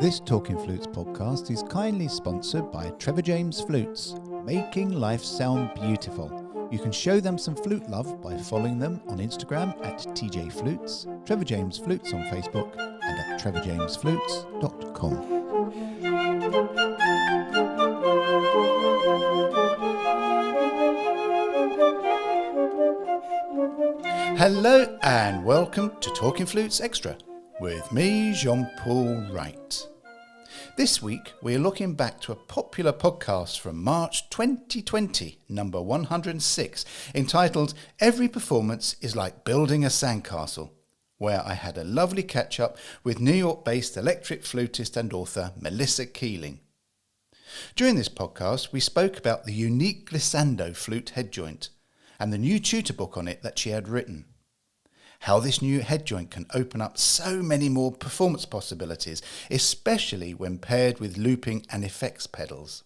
This Talking Flutes podcast is kindly sponsored by Trevor James Flutes, making life sound beautiful. You can show them some flute love by following them on Instagram at TJ Flutes, Trevor James Flutes on Facebook, and at trevorjamesflutes.com. Hello and welcome to Talking Flutes Extra with me, Jean-Paul Wright. This week we're looking back to a popular podcast from March 2020, number 106, entitled Every Performance is Like Building a Sandcastle, where I had a lovely catch-up with New York-based electric flutist and author Melissa Keeling. During this podcast we spoke about the unique Glissando flute headjoint and the new tutor book on it that she had written. How this new headjoint can open up so many more performance possibilities, especially when paired with looping and effects pedals.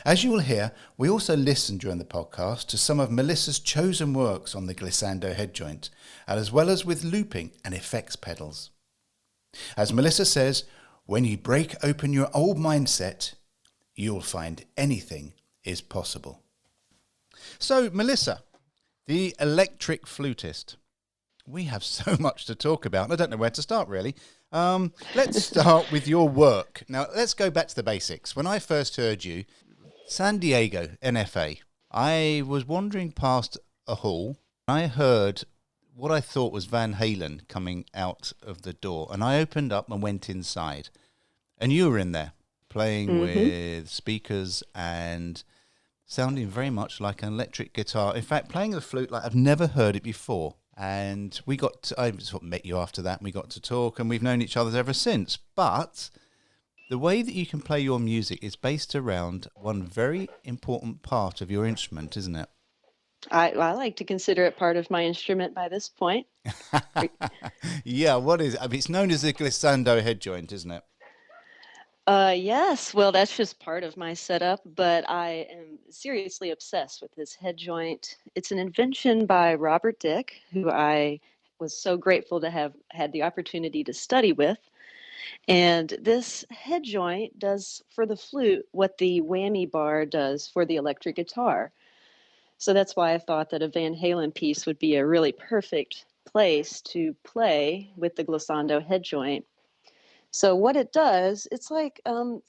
As you will hear, we also listened during the podcast to some of Melissa's chosen works on the Glissando headjoint, as well as with looping and effects pedals. As Melissa says, when you break open your old mindset, you'll find anything is possible. So, Melissa, the electric flutist. We have so much to talk about. I don't know where to start, really. Let's start with your work. Now, let's go back to the basics. When I first heard you, San Diego, NFA, I was wandering past a hall. I heard what I thought was Van Halen coming out of the door. And I opened up and went inside. And you were in there, playing with speakers and sounding very much like an electric guitar. In fact, playing the flute like I've never heard it before. And I sort of met you after that, and we got to talk, and we've known each other ever since. But the way that you can play your music is based around one very important part of your instrument, isn't it? I like to consider it part of my instrument by this point. Yeah, what is it? I mean, it's known as the Glissando headjoint, isn't it? Yes, well, that's just part of my setup, but I am seriously obsessed with this head joint. It's an invention by Robert Dick, who I was so grateful to have had the opportunity to study with. And this head joint does for the flute what the whammy bar does for the electric guitar. So that's why I thought that a Van Halen piece would be a really perfect place to play with the glissando head joint. So what it does, it's like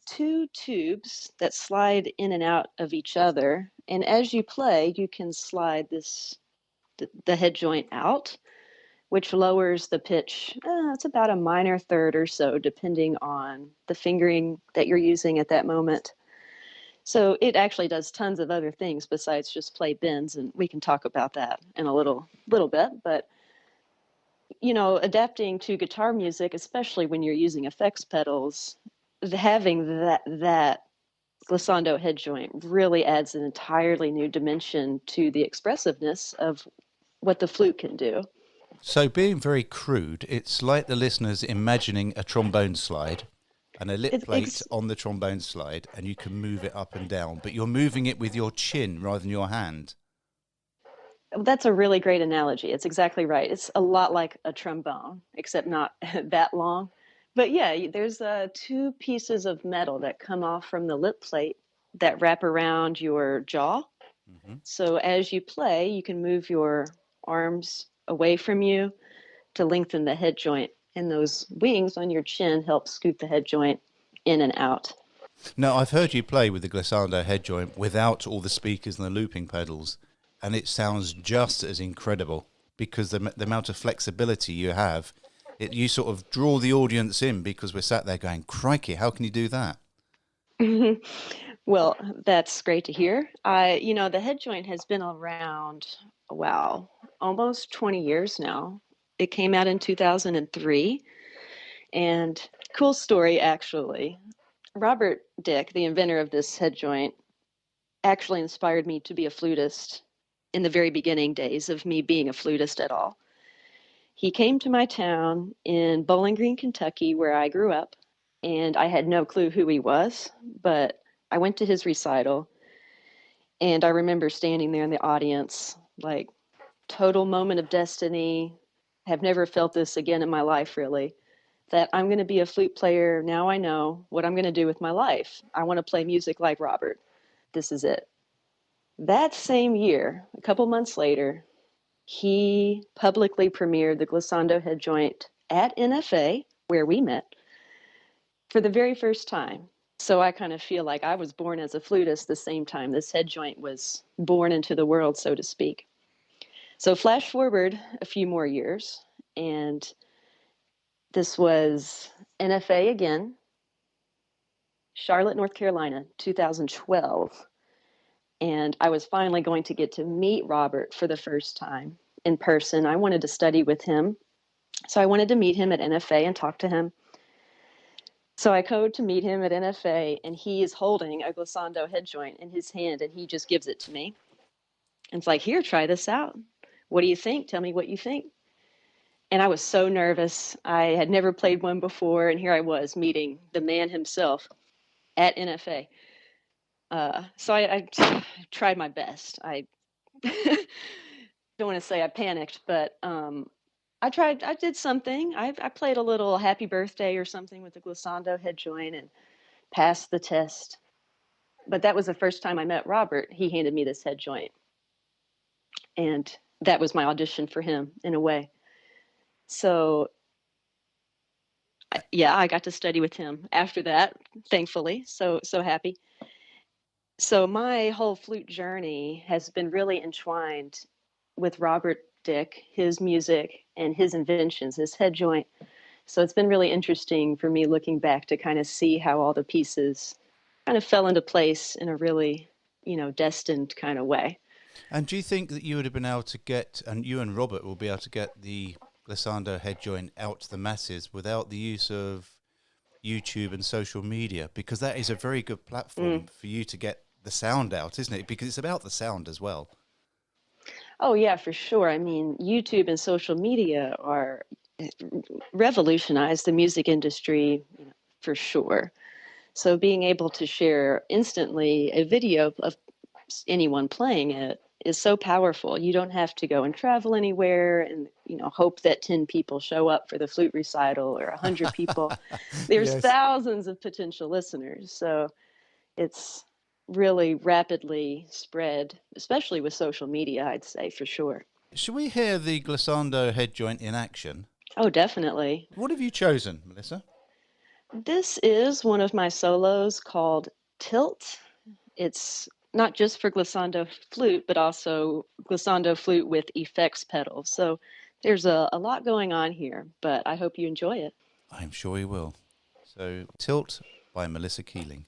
two tubes that slide in and out of each other. And as you play, you can slide the head joint out, which lowers the pitch. It's about a minor third or so, depending on the fingering that you're using at that moment. So it actually does tons of other things besides just play bends, and we can talk about that in a little bit. But adapting to guitar music, especially when you're using effects pedals, having that glissando head joint really adds an entirely new dimension to the expressiveness of what the flute can do. So being very crude, it's like the listeners imagining a trombone slide and a lip plate on the trombone slide, and you can move it up and down, but you're moving it with your chin rather than your hand. That's a really great analogy. It's exactly right. It's a lot like a trombone, except not that long. But yeah, there's two pieces of metal that come off from the lip plate that wrap around your jaw. Mm-hmm. So as you play, you can move your arms away from you to lengthen the head joint. And those wings on your chin help scoot the head joint in and out. Now, I've heard you play with the glissando head joint without all the speakers and the looping pedals. And it sounds just as incredible because the amount of flexibility you have, you sort of draw the audience in because we're sat there going, crikey, how can you do that? Well, that's great to hear. The head joint has been around, wow, almost 20 years now. It came out in 2003. And cool story, actually. Robert Dick, the inventor of this head joint, actually inspired me to be a flutist in the very beginning days of me being a flutist at all. He came to my town in Bowling Green, Kentucky, where I grew up, and I had no clue who he was, but I went to his recital, and I remember standing there in the audience, like, total moment of destiny. Have never felt this again in my life, really. that I'm going to be a flute player. Now I know what I'm going to do with my life. I want to play music like Robert. This is it. That same year, a couple months later, he publicly premiered the Glissando headjoint at NFA, where we met, for the very first time. So I kind of feel like I was born as a flutist the same time this headjoint was born into the world, so to speak. So flash forward a few more years, and this was NFA again, Charlotte, North Carolina, 2012. And I was finally going to get to meet Robert for the first time in person. I wanted to study with him. So I wanted to meet him at NFA and talk to him. So I code to meet him at NFA, and he is holding a glissando head joint in his hand, and he just gives it to me. And it's like, here, try this out. What do you think? Tell me what you think. And I was so nervous. I had never played one before, and here I was meeting the man himself at NFA. So I tried my best. I don't want to say I panicked, but I did something. I played a little happy birthday or something with the glissando head joint and passed the test. But that was the first time I met Robert. He handed me this head joint. And that was my audition for him in a way. So yeah, I got to study with him after that, thankfully. So happy. So my whole flute journey has been really entwined with Robert Dick, his music and his inventions, his head joint. So it's been really interesting for me looking back to kind of see how all the pieces kind of fell into place in a really, destined kind of way. And do you think that you would have been able to get, and you and Robert will be able to get the glissando head joint out to the masses without the use of YouTube and social media? Because that is a very good platform for you to get the sound out, isn't it? Because it's about the sound as well. Oh, yeah, for sure. I mean, YouTube and social media are revolutionized the music industry, for sure. So being able to share instantly a video of anyone playing it is so powerful. You don't have to go and travel anywhere and hope that 10 people show up for the flute recital or 100 people. There's Yes. thousands of potential listeners. So it's really rapidly spread, especially with social media, I'd say, for sure. Should we hear the glissando head joint in action? Oh, definitely. What have you chosen, Melissa? This is one of my solos called Tilt. It's not just for glissando flute, but also glissando flute with effects pedals. So there's a lot going on here, but I hope you enjoy it. I'm sure we will. So, Tilt by Melissa Keeling.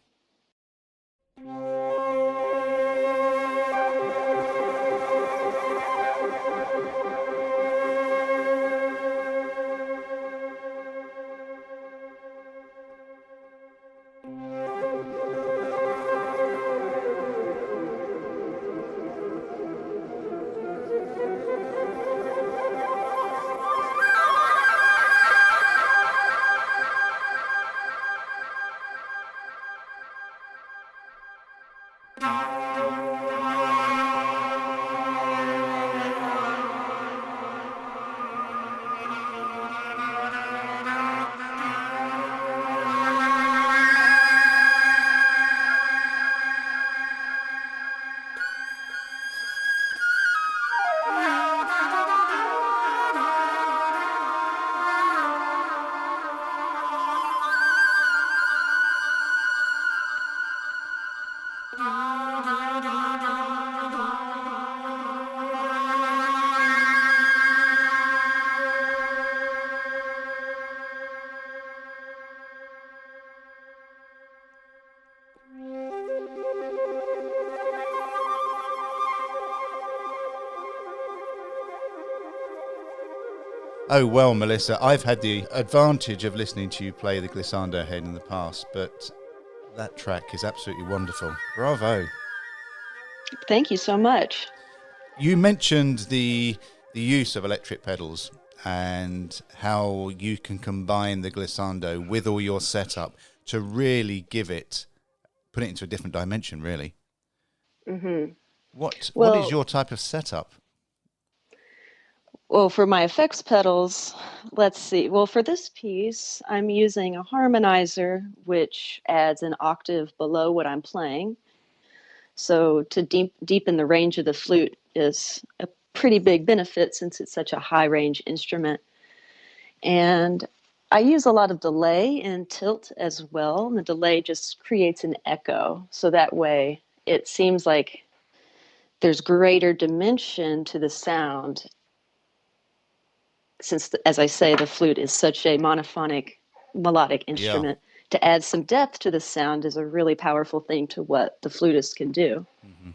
Oh, well, Melissa, I've had the advantage of listening to you play the glissando head in the past, but that track is absolutely wonderful. Bravo. Thank you so much. You mentioned the use of electric pedals and how you can combine the glissando with all your setup to really put it into a different dimension, really. Mm-hmm. What Well, is your type of setup? Well, for my effects pedals, let's see. Well, for this piece, I'm using a harmonizer, which adds an octave below what I'm playing. So to deepen the range of the flute is a pretty big benefit since it's such a high range instrument. And I use a lot of delay and tilt as well. And the delay just creates an echo. So that way it seems like there's greater dimension to the sound since, as I say, the flute is such a monophonic, melodic Yeah. instrument. To add some depth to the sound is a really powerful thing to what the flutist can do. Hmm.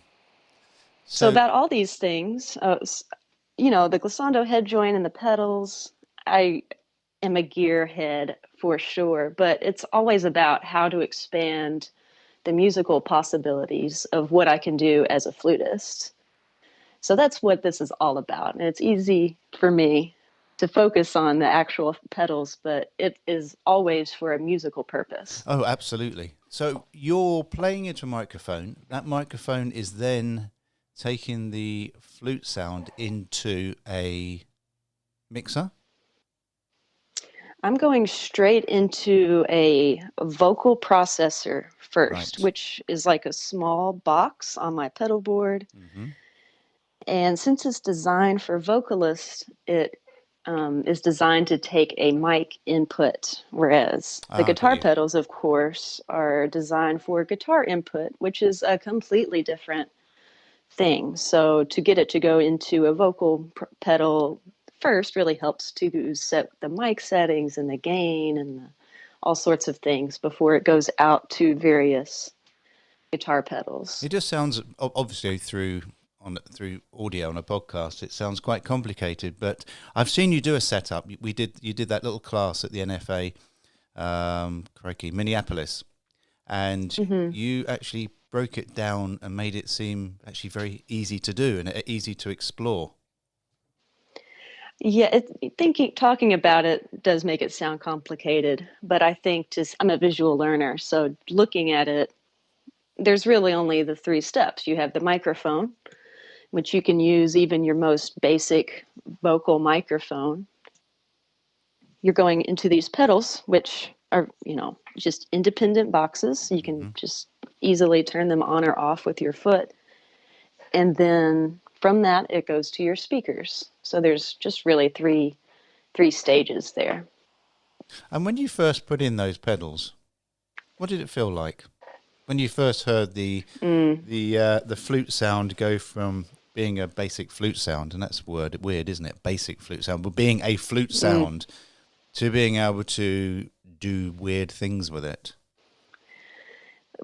So So, about all these things, the glissando head joint and the pedals, I am a gearhead for sure, but it's always about how to expand the musical possibilities of what I can do as a flutist. So that's what this is all about. And it's easy for me to focus on the actual pedals, but it is always for a musical purpose. oh, absolutely. So you're playing into a microphone. That microphone is then taking the flute sound into a mixer. I'm going straight into a vocal processor first, Right. which is like a small box on my pedal board. Hmm. And since it's designed for vocalists, it is designed to take a mic input, whereas the Ah, got guitar you. pedals, of course, are designed for guitar input, which is a completely different thing. So to get it to go into a vocal pedal first really helps to set the mic settings and the gain and all sorts of things before it goes out to various guitar pedals. It just sounds obviously through audio on a podcast. It sounds quite complicated, but I've seen you do a setup. You did that little class at the NFA, crikey, Minneapolis, and Hmm. you actually broke it down and made it seem actually very easy to do and easy to explore. Yeah, talking about it does make it sound complicated, but I think just I'm a visual learner, so looking at it, there's really only the three steps. You have the microphone, which you can use even your most basic vocal microphone. You're going into these pedals, which are, just independent boxes. You can Hmm. just easily turn them on or off with your foot. And then from that, it goes to your speakers. So there's just really three stages there. And when you first put in those pedals, what did it feel like? When you first heard Mm, the flute sound go from being a basic flute sound, and that's weird, isn't it? Basic flute sound, but being a flute mm. sound to being able to do weird things with it.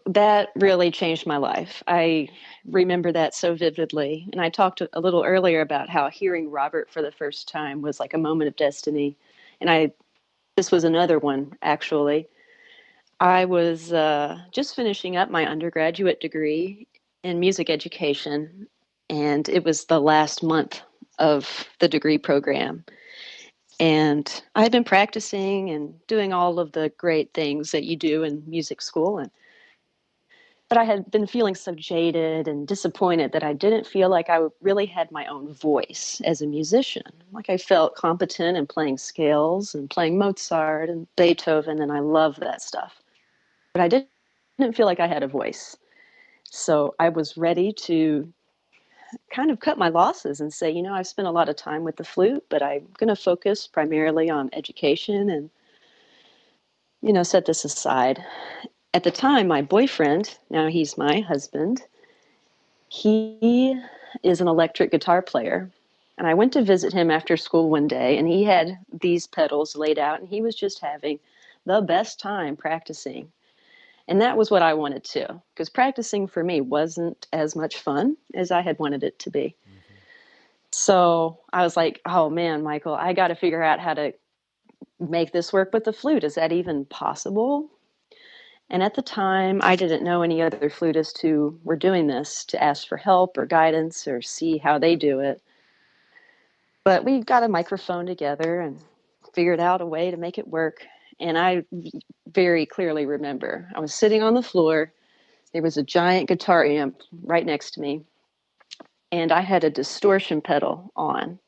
That really changed my life. I remember that so vividly. And I talked a little earlier about how hearing Robert for the first time was like a moment of destiny. And this was another one, actually. I was just finishing up my undergraduate degree in music education, and it was the last month of the degree program. And I had been practicing and doing all of the great things that you do in music school. But I had been feeling so jaded and disappointed that I didn't feel like I really had my own voice as a musician. Like I felt competent in playing scales and playing Mozart and Beethoven, and I love that stuff. But I didn't feel like I had a voice. So I was ready to kind of cut my losses and say, I've spent a lot of time with the flute, but I'm going to focus primarily on education and, set this aside. At the time, my boyfriend, now he's my husband, he is an electric guitar player. And I went to visit him after school one day, and he had these pedals laid out, and he was just having the best time practicing. And that was what I wanted to, because practicing for me wasn't as much fun as I had wanted it to be. Hmm. So I was like, oh man, Michael, I got to figure out how to make this work with the flute. Is that even possible? And at the time, I didn't know any other flutists who were doing this to ask for help or guidance or see how they do it. But we got a microphone together and figured out a way to make it work. And I very clearly remember I was sitting on the floor. There was a giant guitar amp right next to me, and I had a distortion pedal on.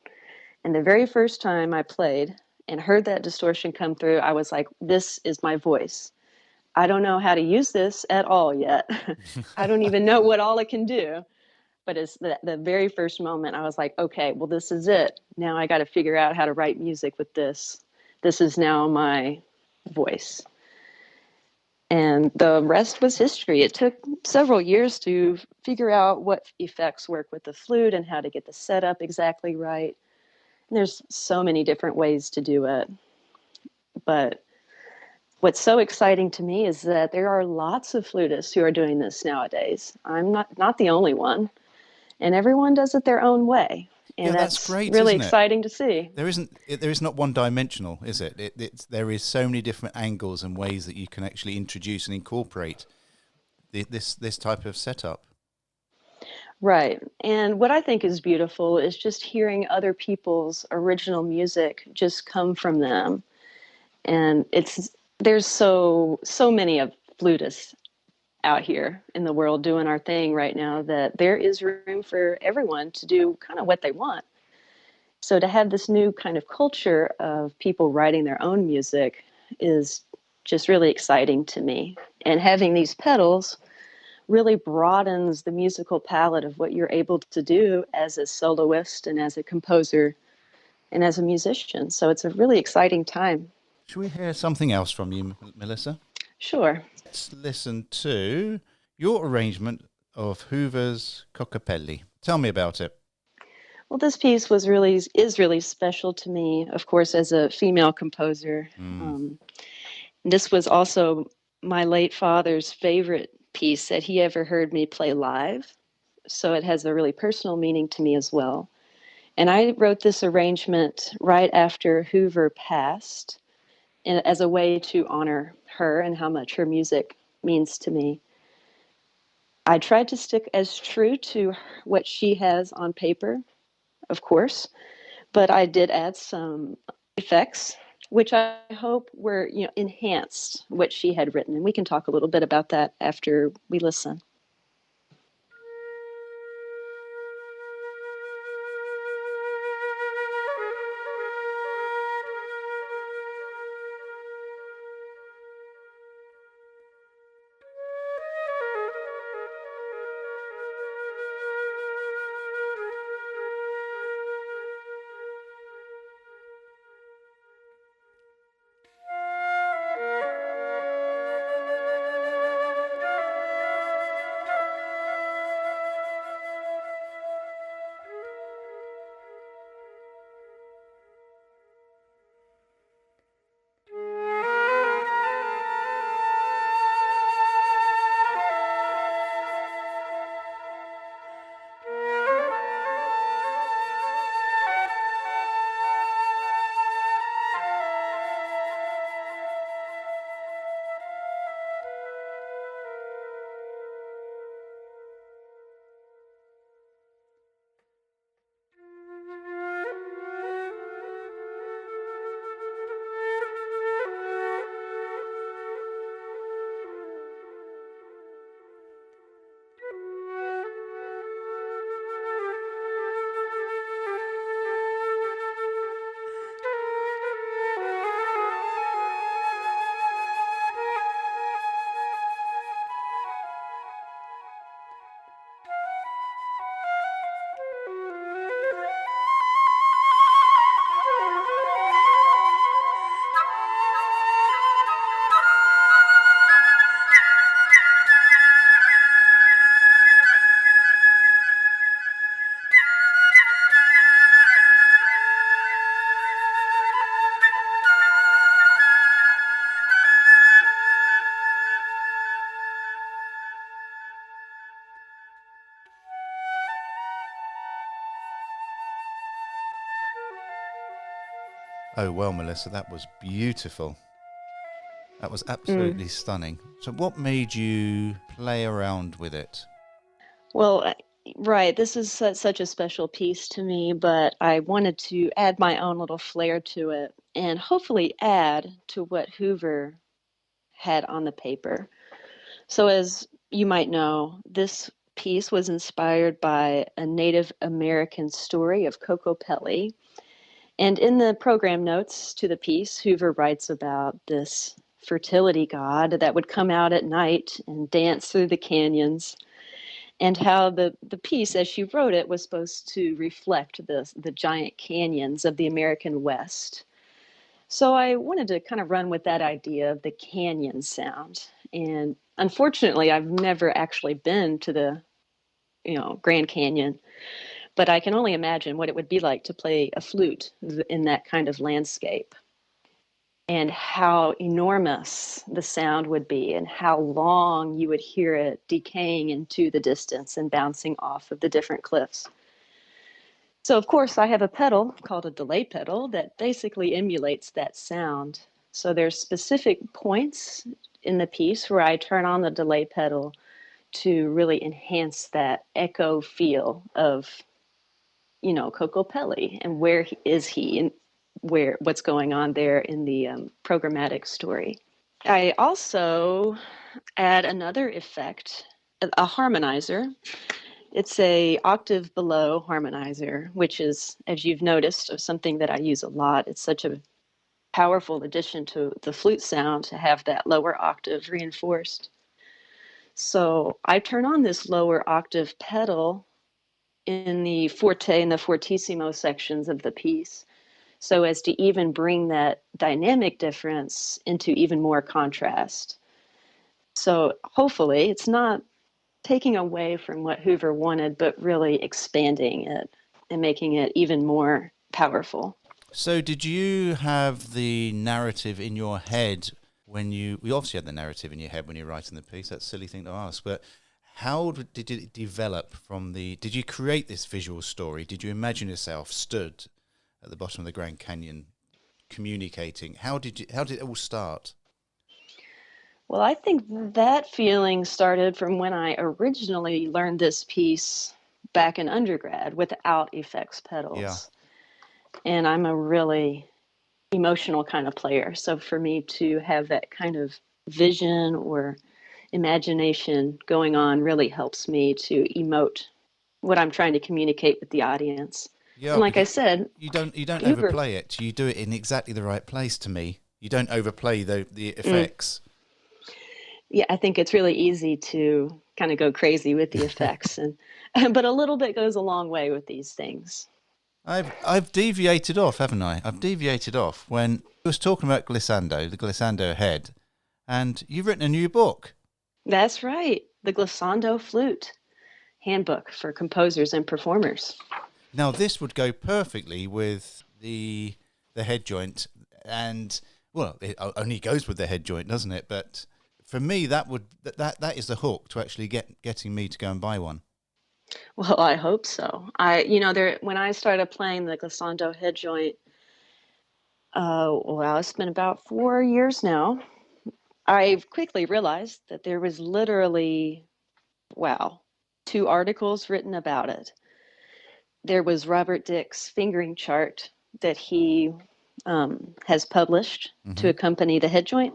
And the very first time I played and heard that distortion come through, I was like, this is my voice. I don't know how to use this at all yet. I don't even know what all it can do. But it's the very first moment I was like, okay, well, this is it. Now I got to figure out how to write music with this. This is now my voice. And the rest was history. It took several years to figure out what effects work with the flute and how to get the setup exactly right. And there's so many different ways to do it. But what's so exciting to me is that there are lots of flutists who are doing this nowadays. I'm not the only one, and everyone does it their own way, Yeah, and that's that's great, really isn't it? exciting to see. There is not one dimensional, is it? There is so many different angles and ways that you can actually introduce and incorporate this type of setup. Right. And what I think is beautiful is just hearing other people's original music just come from them. And there's so many of flutists out here in the world doing our thing right now that there is room for everyone to do kind of what they want. So to have this new kind of culture of people writing their own music is just really exciting to me. And having these pedals really broadens the musical palette of what you're able to do as a soloist and as a composer and as a musician. So it's a really exciting time. Should we hear something else from you, Melissa? Sure. Let's listen to your arrangement of Hoover's Coccapelli. Tell me about it. Well, this piece is really special to me, of course, as a female composer. Mm. Um, this was also my late father's favorite piece that he ever heard me play live. So it has a really personal meaning to me as well. And I wrote this arrangement right after Hoover passed, and as a way to honor her and how much her music means to me. I tried to stick as true to what she has on paper, of course, but I did add some effects, which I hope were, enhanced what she had written. And we can talk a little bit about that after we listen. Oh, well, Melissa, that was beautiful. That was Mm. absolutely stunning. So what made you play around with it? Well, right. This is such a special piece to me, but I wanted to add my own little flair to it and hopefully add to what Hoover had on the paper. So, as you might know, this piece was inspired by a Native American story of Coco Pelli. And in the program notes to the piece, Hoover writes about this fertility god that would come out at night and dance through the canyons, and how the piece, as she wrote it, was supposed to reflect the giant canyons of the American West. So I wanted to kind of run with that idea of the canyon sound. And unfortunately, I've never actually been to the, Grand Canyon, but I can only imagine what it would be like to play a flute in that kind of landscape, and how enormous the sound would be, and how long you would hear it decaying into the distance and bouncing off of the different cliffs. So, of course, I have a pedal called a delay pedal that basically emulates that sound. So there's specific points in the piece where I turn on the delay pedal to really enhance that echo feel of, Kokopelli, and where is he, and what's going on there in the programmatic story. I also add another effect, a harmonizer. It's a octave below harmonizer, which is, as you've noticed, something that I use a lot. It's such a powerful addition to the flute sound to have that lower octave reinforced. So I turn on this lower octave pedal in the forte and the fortissimo sections of the piece, so as to even bring that dynamic difference into even more contrast. So hopefully it's not taking away from what Hoover wanted, but really expanding it and making it even more powerful. So did you have the narrative in your head when you obviously had the narrative in your head when you're writing the piece? That's a silly thing to ask, but how did it develop did you create this visual story? Did you imagine yourself stood at the bottom of the Grand Canyon communicating? How did it all start? Well, I think that feeling started from when I originally learned this piece back in undergrad without effects pedals. Yeah. And I'm a really emotional kind of player. So for me to have that kind of vision or imagination going on really helps me to emote what I'm trying to communicate with the audience. Yeah, and like I said, you don't overplay it. You do it in exactly the right place. To me, you don't overplay the effects. Yeah, I think it's really easy to kind of go crazy with the effects, but a little bit goes a long way with these things. I've deviated off, haven't I? I've deviated off when I was talking about Glissando, the Glissando head, and you've written a new book. That's right, the Glissando Flute Handbook for Composers and Performers. Now, this would go perfectly with the head joint, and well, it only goes with the head joint, doesn't it? But for me, that is the hook to actually getting me to go and buy one. Well, I hope so. When I started playing the Glissando head joint, it's been about 4 years now. I quickly realized that there was literally, 2 articles written about it. There was Robert Dick's fingering chart that he has published to accompany the head joint,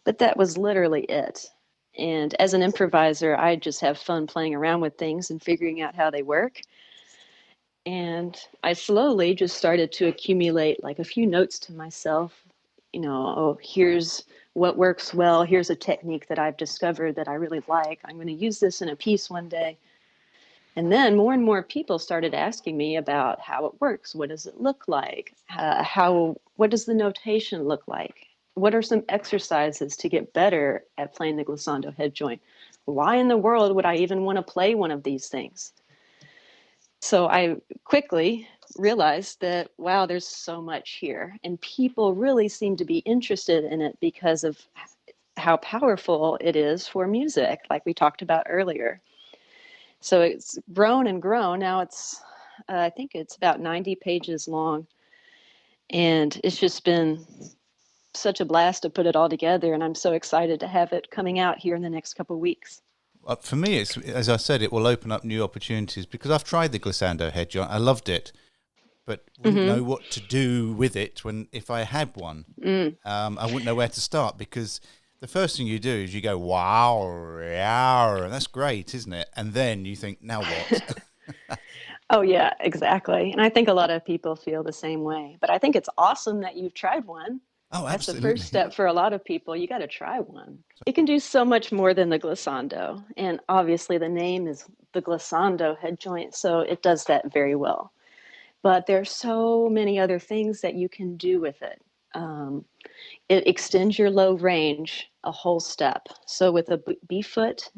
but that was literally it. And as an improviser, I just have fun playing around with things and figuring out how they work. And I slowly just started to accumulate like a few notes to myself. Here's what works well. Here's a technique that I've discovered that I really like. I'm going to use this in a piece one day. And then more and more people started asking me about how it works. What does it look like? What does the notation look like? What are some exercises to get better at playing the glissando head joint? Why in the world would I even want to play one of these things? So I quickly realized that, wow, there's so much here. And people really seem to be interested in it because of how powerful it is for music, like we talked about earlier. So it's grown and grown. Now I think it's about 90 pages long. And it's just been such a blast to put it all together. And I'm so excited to have it coming out here in the next couple of weeks. For me, it's, as I said, it will open up new opportunities because I've tried the glissando head joint. I loved it, but wouldn't know what to do with it if I had one. I wouldn't know where to start because the first thing you do is you go, wow, and that's great, isn't it? And then you think, now what? Oh, yeah, exactly. And I think a lot of people feel the same way. But I think it's awesome that you've tried one. Oh, That's the first absolutely. step for a lot of people. You got to try one. It can do so much more than the glissando. And obviously, the name is the glissando head joint, so it does that very well. But there's so many other things that you can do with it. Um, it extends your low range a whole step. So with a B foot,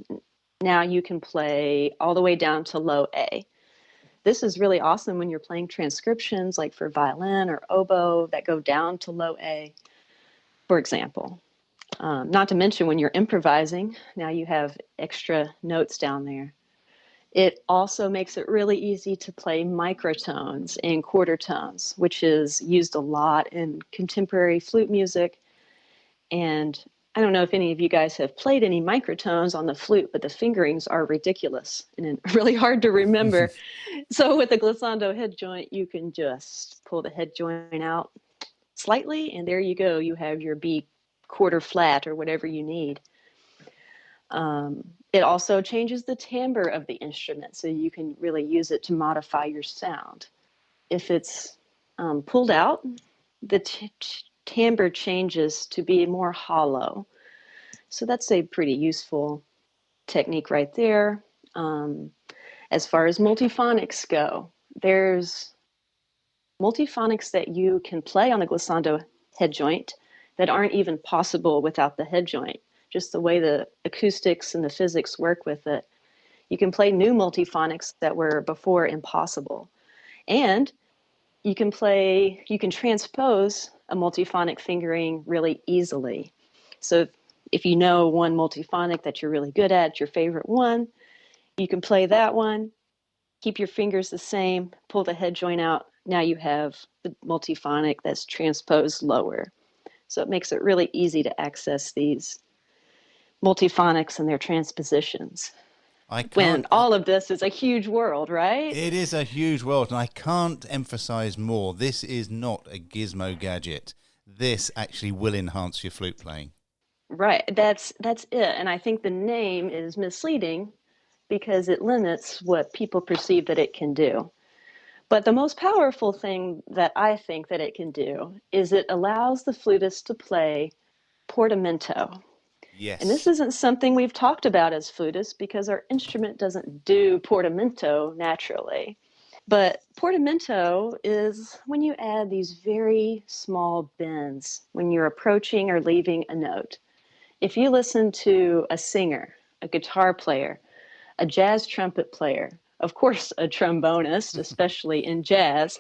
now you can play all the way down to low A. This is really awesome when you're playing transcriptions like for violin or oboe that go down to low A, for example. Not to mention when you're improvising, now you have extra notes down there. It also makes it really easy to play microtones and quarter tones, which is used a lot in contemporary flute music. And I don't know if any of you guys have played any microtones on the flute, but the fingerings are ridiculous and really hard to remember. So with the glissando head joint, you can just pull the head joint out slightly, and there you go. You have your B quarter flat or whatever you need. It also changes the timbre of the instrument, so you can really use it to modify your sound. If it's pulled out, the timbre changes to be more hollow. So that's a pretty useful technique right there. Um, as far as multiphonics go, there's multiphonics that you can play on the glissando head joint that aren't even possible without the head joint. Just the way the acoustics and the physics work with it. You can play new multiphonics that were before impossible. And you can transpose a multiphonic fingering really easily. So if you know one multiphonic that you're really good at, your favorite one, you can play that one, keep your fingers the same, pull the head joint out. Now you have the multiphonic that's transposed lower. So it makes it really easy to access these multiphonics and their transpositions. I When can't. all of this is a huge world, right? It is a huge world, and I can't emphasize more. This is not a gizmo gadget. This actually will enhance your flute playing. Right. That's it. And I think the name is misleading because it limits what people perceive that it can do. But the most powerful thing that I think that it can do is it allows the flutist to play portamento. And this Yes. isn't something we've talked about as flutists because our instrument doesn't do portamento naturally. But portamento is when you add these very small bends when you're approaching or leaving a note. If you listen to a singer, a guitar player, a jazz trumpet player, of course, a trombonist, especially in jazz,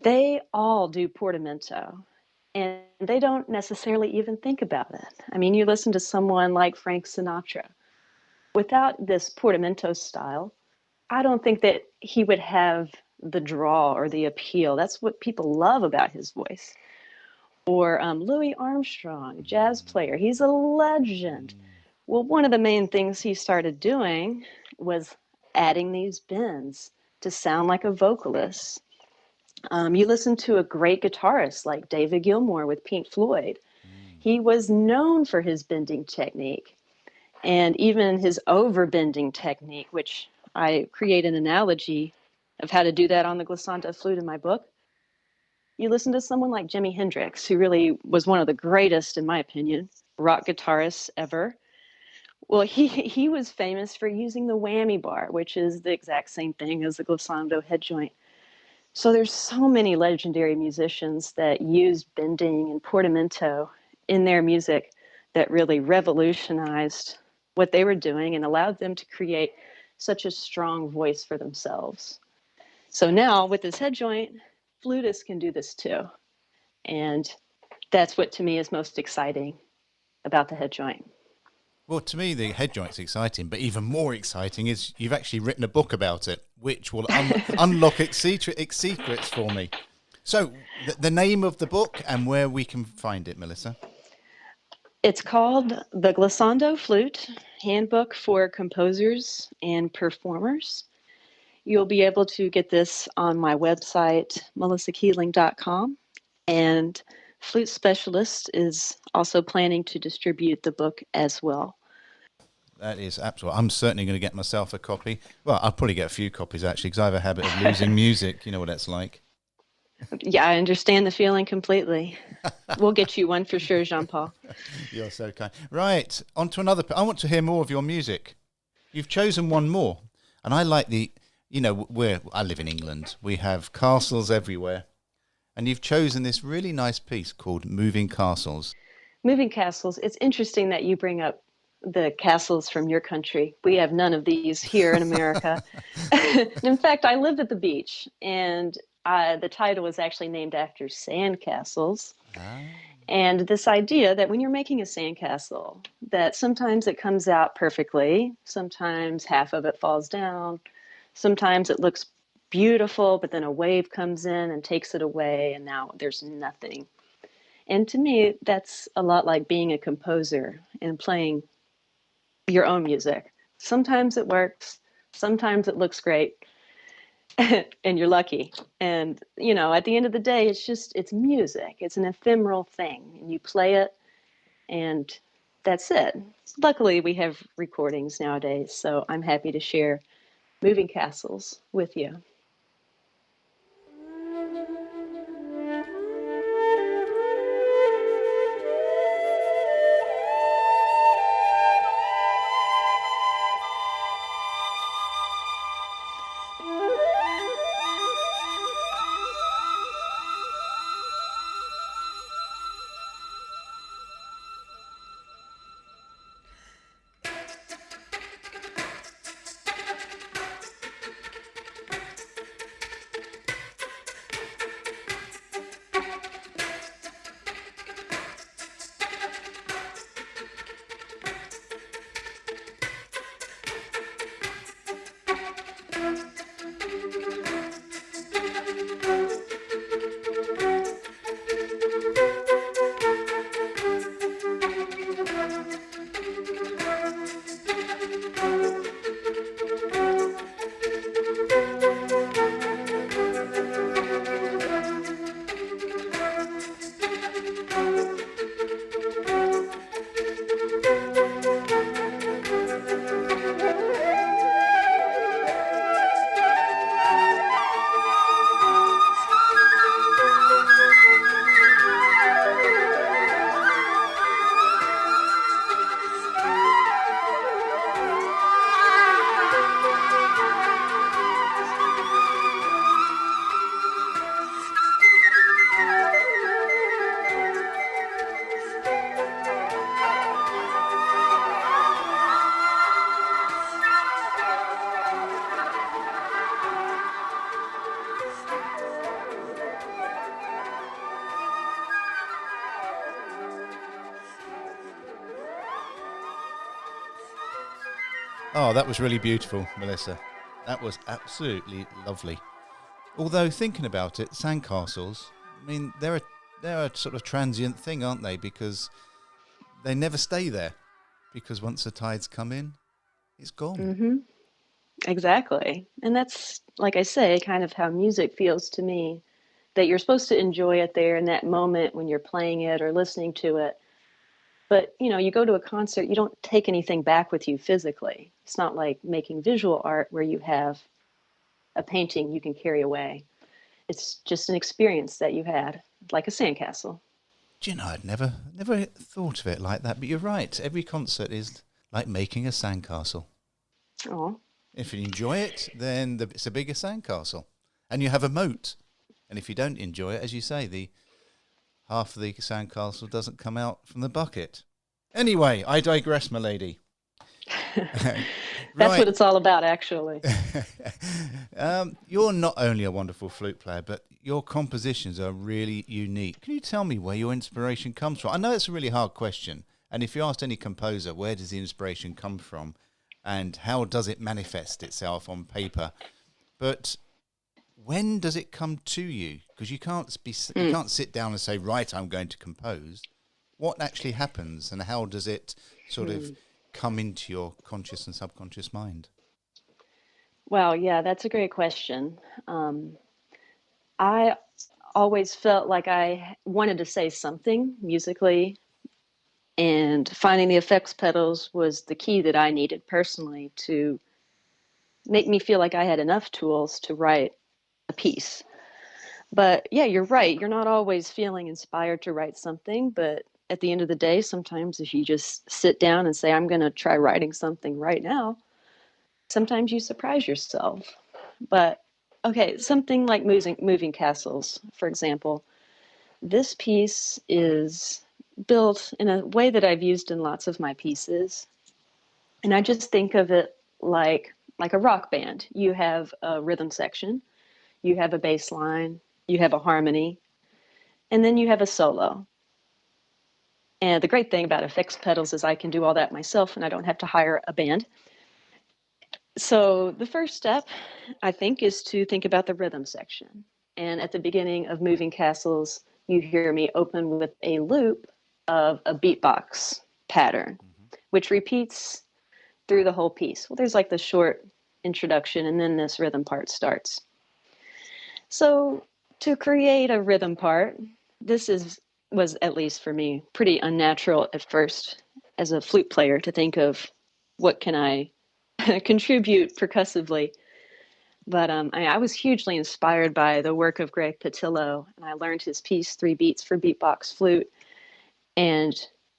they all do portamento. And they don't necessarily even think about it. I mean, you listen to someone like Frank Sinatra. Without this portamento style, I don't think that he would have the draw or the appeal. That's what people love about his voice. Or Louis Armstrong, jazz player. He's a legend. Well, one of the main things he started doing was adding these bends to sound like a vocalist. You listen to a great guitarist like David Gilmour with Pink Floyd. He was known for his bending technique and even his overbending technique, which I create an analogy of how to do that on the glissando flute in my book. You listen to someone like Jimi Hendrix, who really was one of the greatest, in my opinion, rock guitarists ever. Well, he was famous for using the whammy bar, which is the exact same thing as the glissando head joint. So there's so many legendary musicians that use bending and portamento in their music that really revolutionized what they were doing and allowed them to create such a strong voice for themselves. So now with this head joint, flutists can do this too. And that's what to me is most exciting about the head joint. Well, to me, the head joint's exciting, but even more exciting is you've actually written a book about it, which will unlock its secrets for me. So, the name of the book and where we can find it, Melissa? It's called The Glissando Flute Handbook for Composers and Performers. You'll be able to get this on my website, melissakeeling.com. And Flute Specialist is also planning to distribute the book as well. That is absolutely. I'm certainly going to get myself a copy. Well, I'll probably get a few copies actually, because I have a habit of losing music. You know what that's like. Yeah, I understand the feeling completely. We'll get you one for sure, Jean Paul. You're so kind. Right, on to another. I want to hear more of your music. You've chosen one more, and I like the. You know, where I live in England, we have castles everywhere, and you've chosen this really nice piece called "Moving Castles." Moving castles, it's interesting that you bring up the castles from your country. We have none of these here in America. In fact, I lived at the beach, and the title was actually named after sandcastles. Ah. And this idea that when you're making a sandcastle, that sometimes it comes out perfectly, sometimes half of it falls down, sometimes it looks beautiful, but then a wave comes in and takes it away, and now there's nothing. And to me, that's a lot like being a composer and playing your own music. Sometimes it works, sometimes it looks great, and you're lucky. And, at the end of the day, it's music. It's an ephemeral thing. And you play it, and that's it. Luckily, we have recordings nowadays, so I'm happy to share Moving Castles with you. Oh, that was really beautiful, Melissa. That was absolutely lovely. Although thinking about it, sandcastles, I mean, they're a sort of transient thing, aren't they? Because they never stay there. Because once the tides come in, it's gone. Hmm. Exactly. And that's, like I say, kind of how music feels to me, that you're supposed to enjoy it there in that moment when you're playing it or listening to it. But, you go to a concert, you don't take anything back with you physically. It's not like making visual art where you have a painting you can carry away. It's just an experience that you had, like a sandcastle. Do you know, I'd never thought of it like that. But you're right. Every concert is like making a sandcastle. Oh, If you enjoy it, then it's a bigger sandcastle. And you have a moat. And if you don't enjoy it, as you say, the half of the sandcastle doesn't come out from the bucket. Anyway, I digress, my lady. that's Right. what it's all about, actually. You're not only a wonderful flute player, but your compositions are really unique. Can you tell me where your inspiration comes from? I know it's a really hard question. And if you asked any composer, where does the inspiration come from? And how does it manifest itself on paper? But when does it come to you? Because you can't sit down and say, right, I'm going to compose. What actually happens, and how does it sort of come into your conscious and subconscious mind? Well, yeah, that's a great question. I always felt like I wanted to say something musically And finding the effects pedals was the key that I needed personally to make me feel like I had enough tools to write a piece. But yeah, you're right. You're not always feeling inspired to write something, but at the end of the day, sometimes if you just sit down and say, I'm going to try writing something right now, sometimes you surprise yourself. But okay, something like moving castles, for example. This piece is built in a way that I've used in lots of my pieces. And I just think of it like a rock band. You have a rhythm section, you have a bass line, you have a harmony, and then you have a solo. And the great thing about effects pedals is I can do all that myself and I don't have to hire a band. So the first step, I think, is to think about the rhythm section. And at the beginning of Moving Castles, you hear me open with a loop of a beatbox pattern, which repeats through the whole piece. Well, there's like the short introduction, and then this rhythm part starts. So to create a rhythm part, this was, at least for me, pretty unnatural at first as a flute player to think of what can I contribute percussively. But I was hugely inspired by the work of Greg Patillo, and I learned his piece, Three Beats for Beatbox Flute. And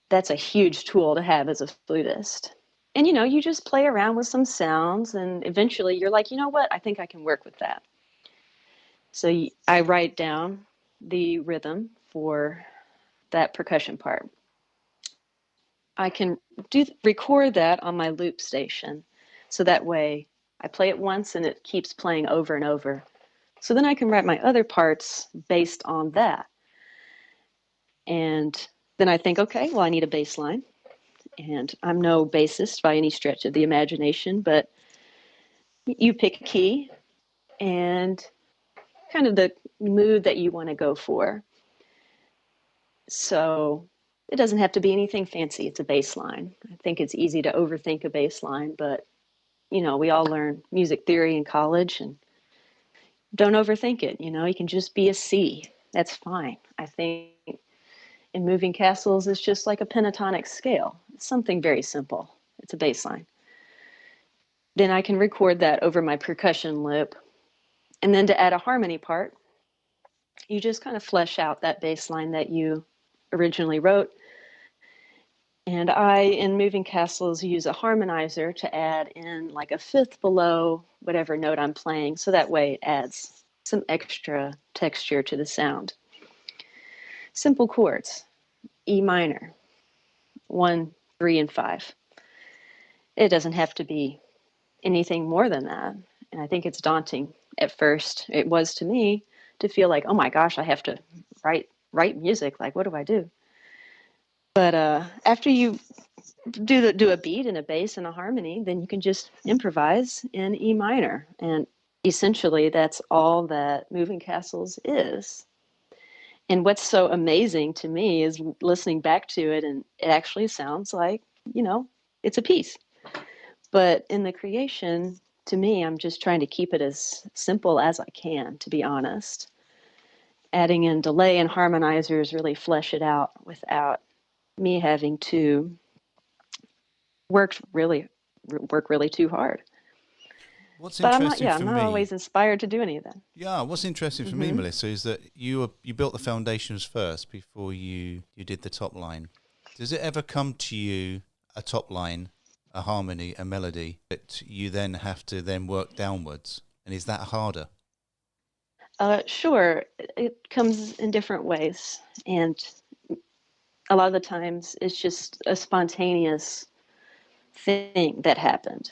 that's a huge tool to have as a flutist. And, you just play around with some sounds, and eventually you're like, you know what? I think I can work with that. So I write down the rhythm for that percussion part. I can record that on my loop station. So that way I play it once and it keeps playing over and over. So then I can write my other parts based on that. And then I think, okay, well, I need a bass line. And I'm no bassist by any stretch of the imagination, but you pick a key and kind of the mood that you want to go for. So it doesn't have to be anything fancy. It's a bass line. I think it's easy to overthink a bass line, but we all learn music theory in college and don't overthink it. You can just be a C. That's fine. I think in Moving Castles, it's just like a pentatonic scale. It's something very simple. It's a bass line. Then I can record that over my percussion loop. And then to add a harmony part, you just kind of flesh out that bass line that you originally wrote. And I, in Moving Castles, use a harmonizer to add in like a fifth below whatever note I'm playing. So that way it adds some extra texture to the sound. Simple chords, E minor, 1, 3, and 5. It doesn't have to be anything more than that. And I think it's daunting at first. It was to me to feel like, oh my gosh, I have to write music. Like, what do I do? But after you do a beat and a bass and a harmony, then you can just improvise in E minor. And essentially, that's all that Moving Castles is. And what's so amazing to me is listening back to it, and it actually sounds like, it's a piece. But in the creation, to me, I'm just trying to keep it as simple as I can, to be honest. Adding in delay and harmonizers really flesh it out without me having to work really too hard. What's But I'm not, interesting yeah, I'm for not me, always inspired to do any of that. yeah, what's interesting for me, Mm-hmm. Melissa, is that you built the foundations first before you did the top line. Does it ever come to you a top line, a harmony, a melody that you then have to then work downwards? And is that harder? Sure, it comes in different ways. And a lot of the times it's just a spontaneous thing that happened.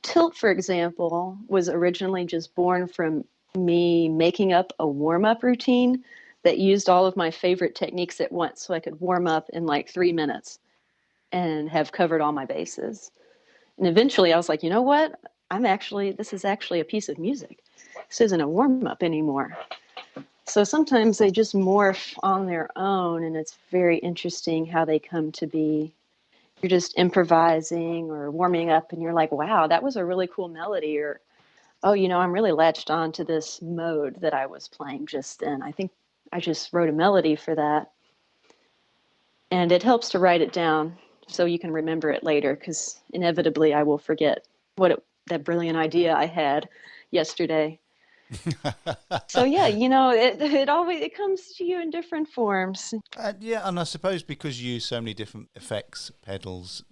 Tilt, for example, was originally just born from me making up a warm up routine that used all of my favorite techniques at once so I could warm up in like 3 minutes and have covered all my bases. And eventually I was like, you know what? This is actually a piece of music. This isn't a warm up anymore. So sometimes they just morph on their own, and it's very interesting how they come to be. You're just improvising or warming up, and you're like, wow, that was a really cool melody. Or, oh, I'm really latched on to this mode that I was playing just then. I think I just wrote a melody for that. And it helps to write it down so you can remember it later, because inevitably I will forget that brilliant idea I had yesterday. So yeah, it comes to you in different forms. Yeah, and I suppose because you use so many different effects, pedals,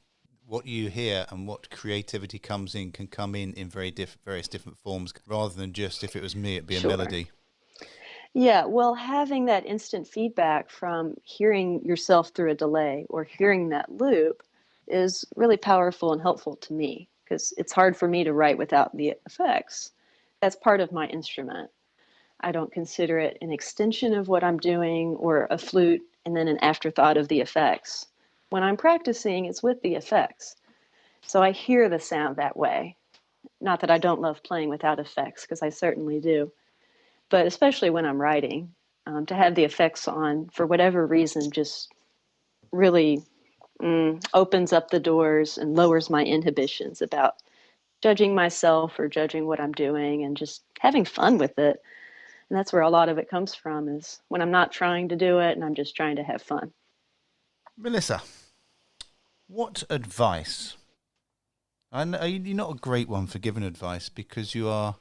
what you hear and what creativity comes in can come in various different forms, rather than just if it was me, it'd be a Sure. melody. Yeah, well, having that instant feedback from hearing yourself through a delay or hearing that loop is really powerful and helpful to me, because it's hard for me to write without the effects. That's part of my instrument. I don't consider it an extension of what I'm doing or a flute and then an afterthought of the effects. When I'm practicing, it's with the effects. So I hear the sound that way. Not that I don't love playing without effects, because I certainly do, but especially when I'm writing, to have the effects on for whatever reason just really opens up the doors and lowers my inhibitions about judging myself or judging what I'm doing and just having fun with it. And that's where a lot of it comes from, is when I'm not trying to do it and I'm just trying to have fun. Melissa, what advice? I know you're not a great one for giving advice because you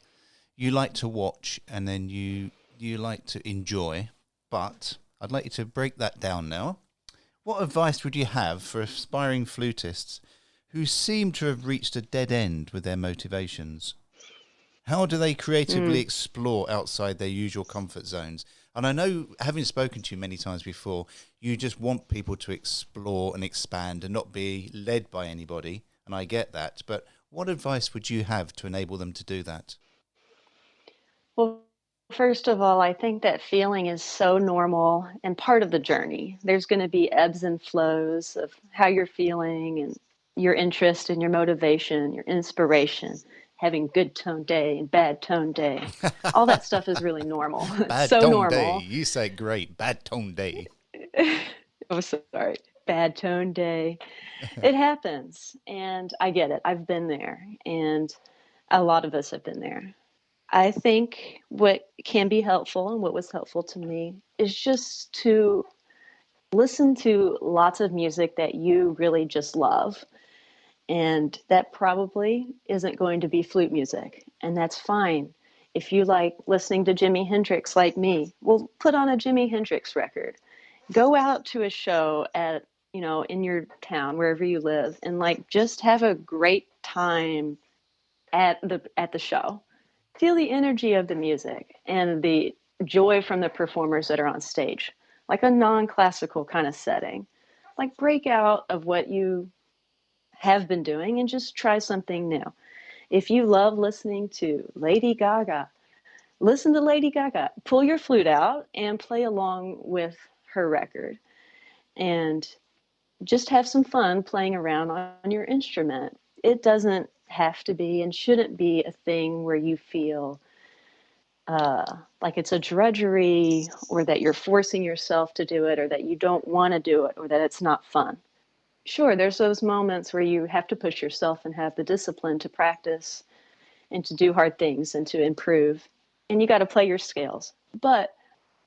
like to watch and then you like to enjoy, but I'd like you to break that down now. What advice would you have for aspiring flutists who seem to have reached a dead end with their motivations? How do they creatively Mm. explore outside their usual comfort zones? And I know, having spoken to you many times before, you just want people to explore and expand and not be led by anybody. And I get that. But what advice would you have to enable them to do that? Well, first of all, I think that feeling is so normal and part of the journey. There's going to be ebbs and flows of how you're feeling and your interest and your motivation, your inspiration, having good tone day and bad tone day. All that stuff is really normal. It's Bad so tone day. normal. You say great. Bad tone day. Oh, sorry. Bad tone day. It happens. And I get it. I've been there. And a lot of us have been there. I think what can be helpful and what was helpful to me is just to listen to lots of music that you really just love. And that probably isn't going to be flute music. And that's fine. If you like listening to Jimi Hendrix like me, well, put on a Jimi Hendrix record. Go out to a show in your town, wherever you live, and like just have a great time at the show. Feel the energy of the music and the joy from the performers that are on stage, like a non-classical kind of setting. Like break out of what you have been doing and just try something new. If you love listening to Lady Gaga, listen to Lady Gaga. Pull your flute out and play along with her record and just have some fun playing around on your instrument. It doesn't have to be and shouldn't be a thing where you feel like it's a drudgery or that you're forcing yourself to do it or that you don't want to do it or that it's not fun. Sure, there's those moments where you have to push yourself and have the discipline to practice and to do hard things and to improve. And you got to play your scales. But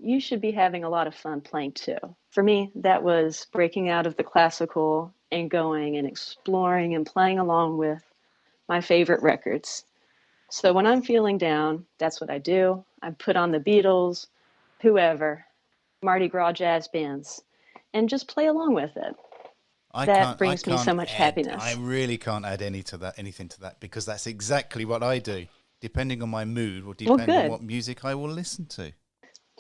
you should be having a lot of fun playing too. For me, that was breaking out of the classical and going and exploring and playing along with my favorite records. So when I'm feeling down, that's what I do. I put on the Beatles, whoever, Mardi Gras jazz bands, and just play along with it. That I brings me so can't much add. I happiness. really can't add anything to that, because that's exactly what I do. Depending on my mood will Well, depend on good. what music I will listen to.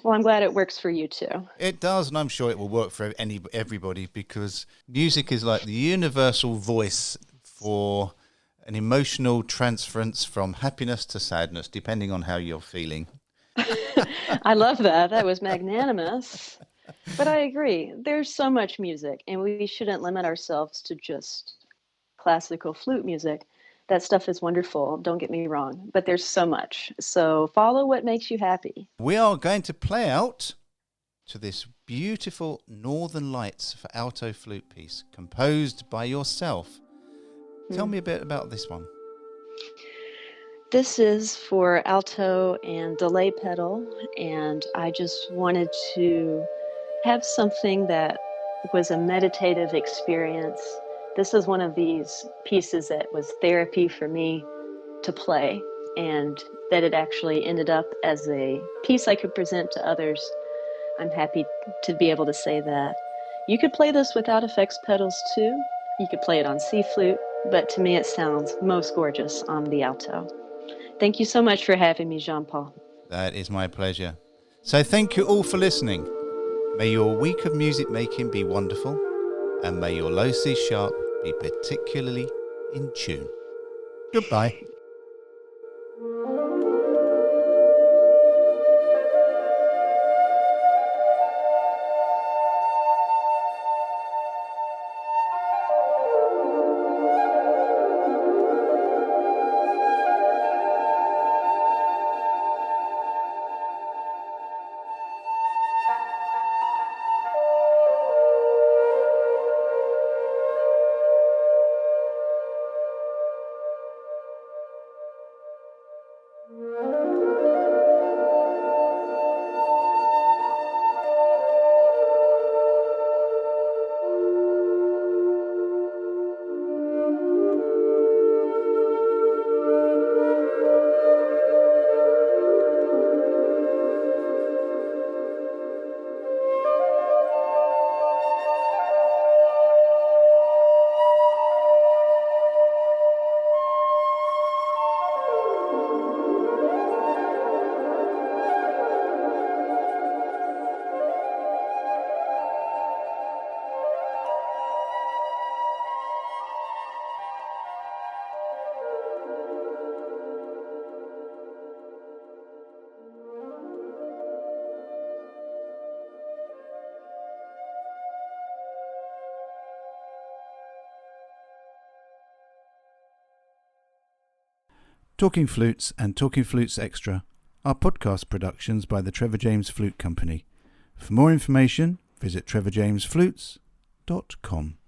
Well, I'm glad it works for you too. It does, and I'm sure it will work for everybody, because music is like the universal voice for an emotional transference from happiness to sadness, depending on how you're feeling. I love that. That was magnanimous. But I agree. There's so much music, and we shouldn't limit ourselves to just classical flute music. That stuff is wonderful, don't get me wrong, but there's so much. So follow what makes you happy. We are going to play out to this beautiful Northern Lights for alto flute piece composed by yourself. Tell Hmm. me a bit about this one. This is for alto and delay pedal, and I just wanted to have something that was a meditative experience. This is one of these pieces that was therapy for me to play, and that it actually ended up as a piece I could present to others. I'm happy to be able to say that. You could play this without effects pedals too. You could play it on C flute, but to me it sounds most gorgeous on the alto. Thank you so much for having me, Jean-Paul. That is my pleasure. So thank you all for listening. May your week of music making be wonderful, and may your low C sharp be particularly in tune. Goodbye. Talking Flutes and Talking Flutes Extra are podcast productions by the Trevor James Flute Company. For more information, visit trevorjamesflutes.com.